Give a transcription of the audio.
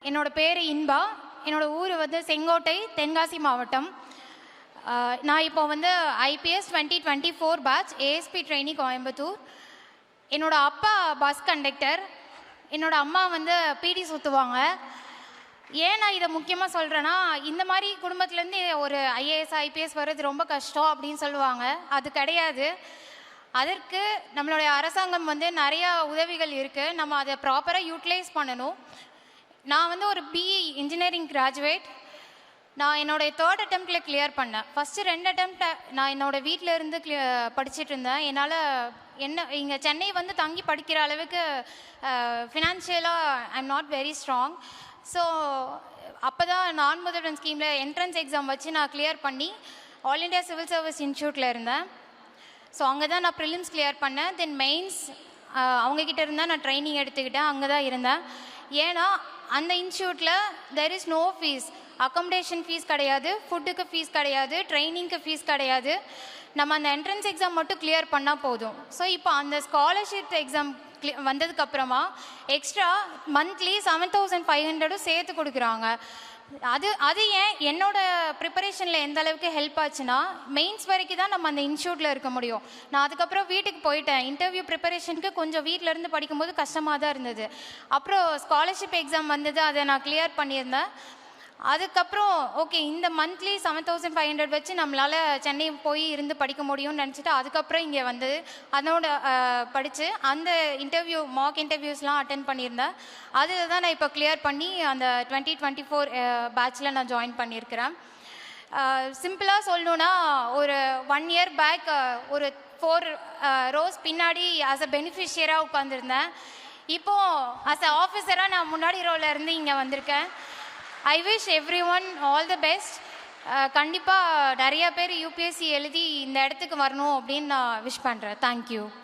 என்னோட பேர் இன்பா. என்னோட ஊர் வந்து செங்கோட்டை, தென்காசி மாவட்டம். நான் இப்போ வந்து IPS 2024 batch ASP trainee Coimbatore. என்னோட அப்பா பஸ் கண்டக்டர், என்னோட அம்மா வந்து பிடி சுற்றுவாங்க. ஏன் நான் இதை முக்கியமாக சொல்கிறேன்னா, இந்த மாதிரி குடும்பத்துலேருந்து ஒரு ஐஏஎஸ் ஐபிஎஸ் வர்றது ரொம்ப கஷ்டம் அப்படின்னு சொல்லுவாங்க. அது கிடையாது. அதற்கு நம்மளுடைய அரசாங்கம் வந்து நிறையா உதவிகள் இருக்குது. நம்ம அதை ப்ராப்பராக யூட்டிலைஸ் பண்ணணும். நான் வந்து ஒரு பிஇ இன்ஜினியரிங் கிராஜுவேட். நான் என்னோடய 3rd அட்டெம்ப்டில் கிளியர் பண்ணேன். ஃபஸ்ட்டு 2 அட்டெம்ப்ட் நான் என்னோடய வீட்டில் இருந்து படிச்சுட்டு இருந்தேன். என்னால் இங்கே சென்னை வந்து தங்கி படிக்கிற அளவுக்கு ஃபினான்ஷியலாக I am not very strong. So அப்போ தான் நான் முதல்வன் ஸ்கீமில் என்ட்ரன்ஸ் எக்ஸாம் வச்சு நான் கிளியர் பண்ணி ஆல் இண்டியா சிவில் சர்வீஸ் இன்ஸ்டியூட்டில் இருந்தேன். ஸோ அங்கே தான் நான் ப்ரிலிம்ஸ் கிளியர் பண்ணேன். தென் மெயின்ஸ் அவங்கக்கிட்ட இருந்தால் நான் ட்ரைனிங் எடுத்துக்கிட்டேன். அங்கே தான் இருந்தேன். ஏன்னா அந்த இன்ஸ்டியூட்டில் there is no fees. Accommodation fees கிடையாது, ஃபுட்டுக்கு ஃபீஸ் கிடையாது, ட்ரைனிங்க்கு ஃபீஸ் கிடையாது. நம்ம அந்த என்ட்ரன்ஸ் எக்ஸாம் மட்டும் கிளியர் பண்ணால் போதும். ஸோ இப்போ அந்த ஸ்காலர்ஷிப் எக்ஸாம் வந்ததுக்கப்புறமா எக்ஸ்ட்ரா மந்த்லி 7,500 சேர்த்து கொடுக்குறாங்க. அது ஏன் என்னோட ப்ரிப்பரேஷனில் எந்த அளவுக்கு ஹெல்ப் ஆச்சுன்னா, மெயின்ஸ் வரைக்கும் தான் நம்ம அந்த இன்ஸ்டியூட்டில் இருக்க முடியும். நான் அதுக்கப்புறம் வீட்டுக்கு போயிட்டேன். இன்டர்வியூ ப்ரிப்பரேஷனுக்கு கொஞ்சம் வீட்டிலேருந்து படிக்கும்போது கஷ்டமாக தான் இருந்தது. அப்புறம் ஸ்காலர்ஷிப் எக்ஸாம் வந்தது, அதை நான் கிளியர் பண்ணியிருந்தேன். அதுக்கப்புறம் ஓகே, இந்த மந்த்லி 7,500 வச்சு நம்மளால் சென்னை போய் இருந்து படிக்க முடியும்னு நினச்சிட்டு அதுக்கப்புறம் இங்கே வந்து அதோட படித்து அந்த மாக் இன்டர்வியூஸ்லாம் அட்டென்ட் பண்ணியிருந்தேன். அதில் தான் நான் இப்போ கிளியர் பண்ணி அந்த 2024 பேட்சில் நான் ஜாயின் பண்ணியிருக்கிறேன். சிம்பிளாக சொல்லணுன்னா, ஒரு 1 இயர் பேக் ஒரு 4 rows பின்னாடி ஆஸ் அ பெனிஃபிஷியராக உட்காந்துருந்தேன். இப்போது ஆஸ் அ ஆஃபீஸராக நான் முன்னாடி ரோவில் இருந்து இங்கே வந்திருக்கேன். I wish every one all the best. கண்டிப்பாக நிறையா பேர் யூபிஎஸ்சி எழுதி இந்த இடத்துக்கு வரணும் அப்படின்னு நான் விஷ் பண்ணுறேன். தேங்க்யூ.